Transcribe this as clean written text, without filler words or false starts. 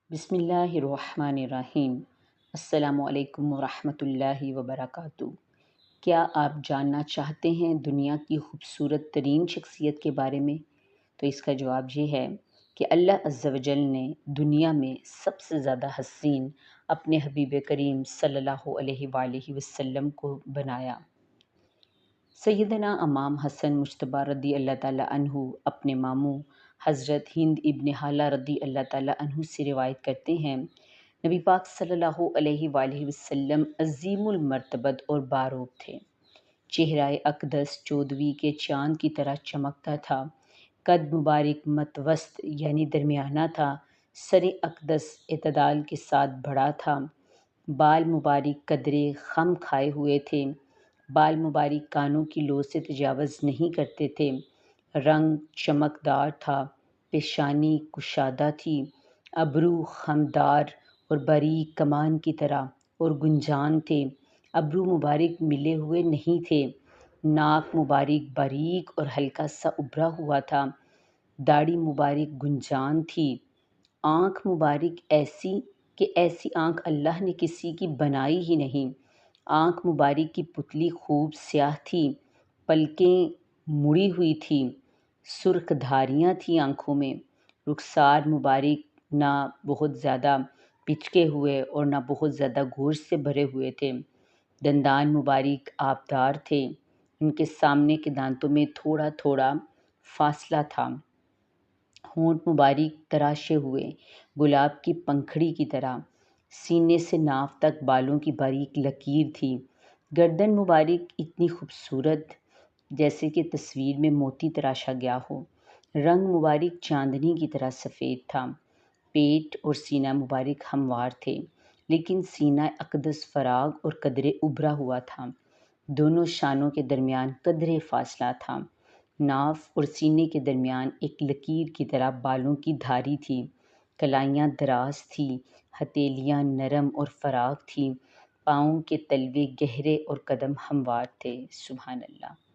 بسم اللہ الرحمن الرحیم۔ السلام علیکم ورحمۃ اللہ وبرکاتہ۔ کیا آپ جاننا چاہتے ہیں دنیا کی خوبصورت ترین شخصیت کے بارے میں؟ تو اس کا جواب یہ ہے کہ اللہ عز و جل نے دنیا میں سب سے زیادہ حسین اپنے حبیب کریم صلی اللہ علیہ وآلہ وسلم کو بنایا۔ سیدنا امام حسن مجتبیٰ رضی اللہ تعالیٰ عنہ اپنے ماموں حضرت ہند ابن حالہ رضی اللہ تعالیٰ عنہ سے روایت کرتے ہیں، نبی پاک صلی اللہ علیہ وآلہ وسلم عظیم المرتبت اور باروب تھے۔ چہرہ اقدس چودویں کے چاند کی طرح چمکتا تھا، قد مبارک متوسط یعنی درمیانہ تھا، سر اقدس اعتدال کے ساتھ بڑا تھا، بال مبارک قدرے خم کھائے ہوئے تھے، بال مبارک کانوں کی لو سے تجاوز نہیں کرتے تھے، رنگ چمکدار تھا، پیشانی کشادہ تھی، ابرو خمدار اور باریک کمان کی طرح اور گنجان تھے، ابرو مبارک ملے ہوئے نہیں تھے، ناک مبارک باریک اور ہلکا سا ابھرا ہوا تھا، داڑھی مبارک گنجان تھی، آنکھ مبارک ایسی کہ ایسی آنکھ اللہ نے کسی کی بنائی ہی نہیں، آنکھ مبارک کی پتلی خوب سیاہ تھی، پلکیں مڑی ہوئی تھیں، سرخ دھاریاں تھیں آنکھوں میں، رخسار مبارک نہ بہت زیادہ پچکے ہوئے اور نہ بہت زیادہ گوشت سے بھرے ہوئے تھے، دندان مبارک آبدار تھے، ان کے سامنے کے دانتوں میں تھوڑا تھوڑا فاصلہ تھا، ہونٹ مبارک تراشے ہوئے گلاب کی پنکھڑی کی طرح، سینے سے ناف تک بالوں کی باریک لکیر تھی، گردن مبارک اتنی خوبصورت جیسے کہ تصویر میں موتی تراشا گیا ہو، رنگ مبارک چاندنی کی طرح سفید تھا، پیٹ اور سینہ مبارک ہموار تھے، لیکن سینہ اقدس فراغ اور قدرے ابھرا ہوا تھا، دونوں شانوں کے درمیان قدرے فاصلہ تھا، ناف اور سینے کے درمیان ایک لکیر کی طرح بالوں کی دھاری تھی، کلائیاں دراز تھیں، ہتھیلیاں نرم اور فراخ تھیں، پاؤں کے تلوے گہرے اور قدم ہموار تھے۔ سبحان اللہ۔